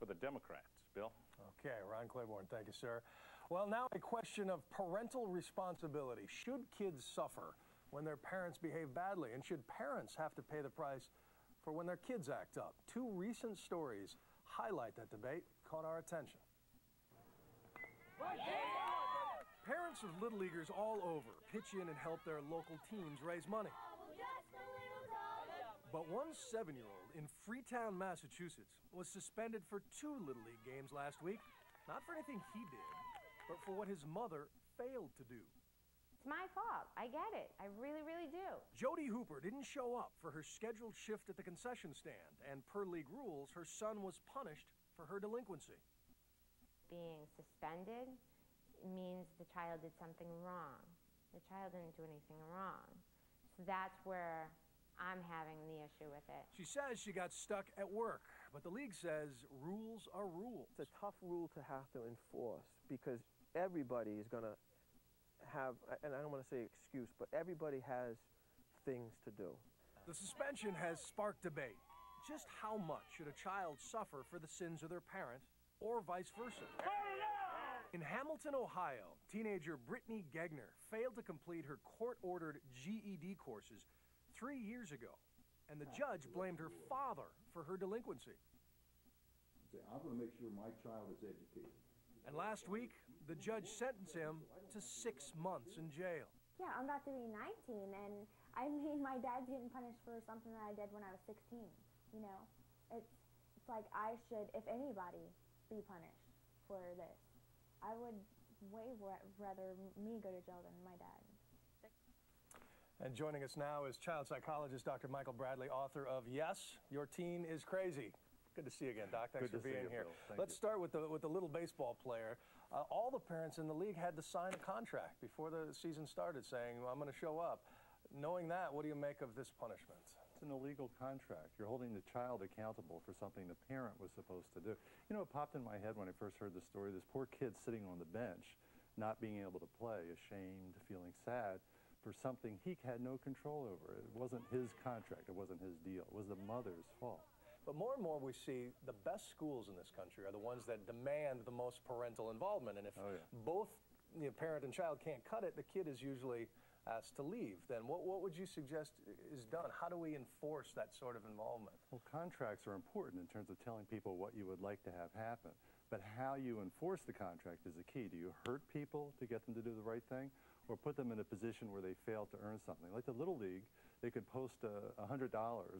the Democrats. Bill? Okay, Ron Claiborne, thank you, sir. Well, now a question of parental responsibility. Should kids suffer when their parents behave badly? And should parents have to pay the price for when their kids act up? Two recent stories highlight that debate, caught our attention. Parents of Little Leaguers all over pitch in and help their local teams raise money. But one 7-year-old in Freetown, Massachusetts was suspended for 2 Little League games last week, not for anything he did, but for what his mother failed to do. It's my fault. I get it. I really, really do. Jody Hooper didn't show up for her scheduled shift at the concession stand, and per league rules, her son was punished for her delinquency. Being suspended means the child did something wrong. The child didn't do anything wrong. So that's where I'm having the issue with it. She says she got stuck at work, but the league says rules are rules. It's a tough rule to have to enforce because everybody is going to have, and I don't want to say excuse, but everybody has things to do. The suspension has sparked debate. Just how much should a child suffer for the sins of their parent, or vice versa? In Hamilton, Ohio, teenager Brittany Gegner failed to complete her court-ordered GED courses 3 years ago, and the judge blamed her father for her delinquency. I'm going to make sure my child is educated. And last week, the judge sentenced him to 6 months in jail. Yeah, I'm about to be 19, and I mean, my dad's getting punished for something that I did when I was 16, you know? It's like I should, if anybody, be punished for this. I would way rather me go to jail than my dad. And joining us now is child psychologist Dr. Michael Bradley, author of Yes, Your Teen is Crazy. Good to see you again, Doc. Thanks for being here. Let's start with the little baseball player. All the parents in the league had to sign a contract before the season started saying, well, I'm going to show up. Knowing that, what do you make of this punishment? It's an illegal contract. You're holding the child accountable for something the parent was supposed to do. You know, it popped in my head when I first heard the story, this poor kid sitting on the bench, not being able to play, ashamed, feeling sad for something he had no control over. It wasn't his contract. It wasn't his deal. It was the mother's fault. But more and more we see the best schools in this country are the ones that demand the most parental involvement. And if both parent and child can't cut it, the kid is usually asked to leave. Then what would you suggest is done? How do we enforce that sort of involvement? Well, contracts are important in terms of telling people what you would like to have happen. But how you enforce the contract is the key. Do you hurt people to get them to do the right thing, or put them in a position where they fail to earn something? Like the Little League, they could post $100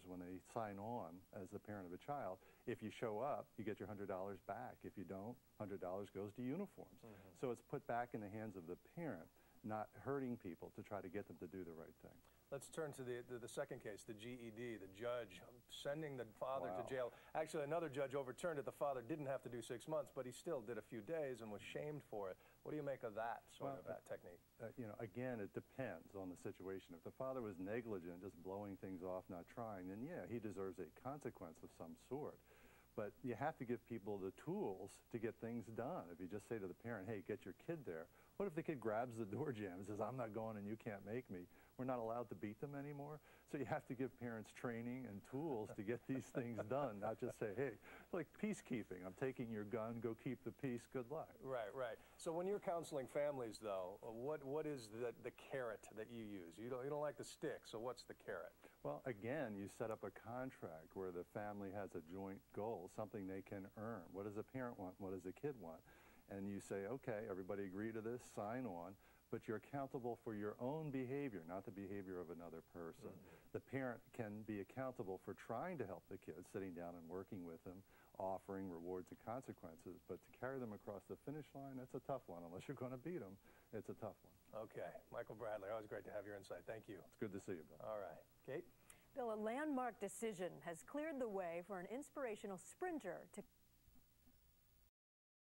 when they sign on as the parent of a child. If you show up, you get your $100 back. If you don't, $100 goes to uniforms. So it's put back in the hands of the parent, not hurting people to try to get them to do the right thing. Let's turn to the second case, the GED, the judge sending the father to jail. Actually, another judge overturned it. The father didn't have to do 6 months, but he still did a few days and was shamed for it. What do you make of that sort of that technique? You know, again, it depends on the situation. If the father was negligent, just blowing things off, not trying, then yeah, he deserves a consequence of some sort. But you have to give people the tools to get things done. If you just say to the parent, hey, get your kid there, what if the kid grabs the door jamb and says, I'm not going and you can't make me? We're not allowed to beat them anymore. So you have to give parents training and tools to get these things done, not just say, hey, like peacekeeping. I'm taking your gun, go keep the peace, good luck. Right, right. So when you're counseling families, though, what is the carrot that you use? You don't like the stick, so what's the carrot? Well, again, you set up a contract where the family has a joint goal, something they can earn. What does a parent want? What does a kid want? And you say, okay, everybody agree to this, sign on, but you're accountable for your own behavior, not the behavior of another person. The parent can be accountable for trying to help the kid, sitting down and working with them, offering rewards and consequences, but to carry them across the finish line, that's a tough one. Unless you're going to beat them, it's a tough one. Okay. Michael Bradley, always great to have your insight. Thank you. It's good to see you, Bill. All right. Kate? Bill, a landmark decision has cleared the way for an inspirational sprinter to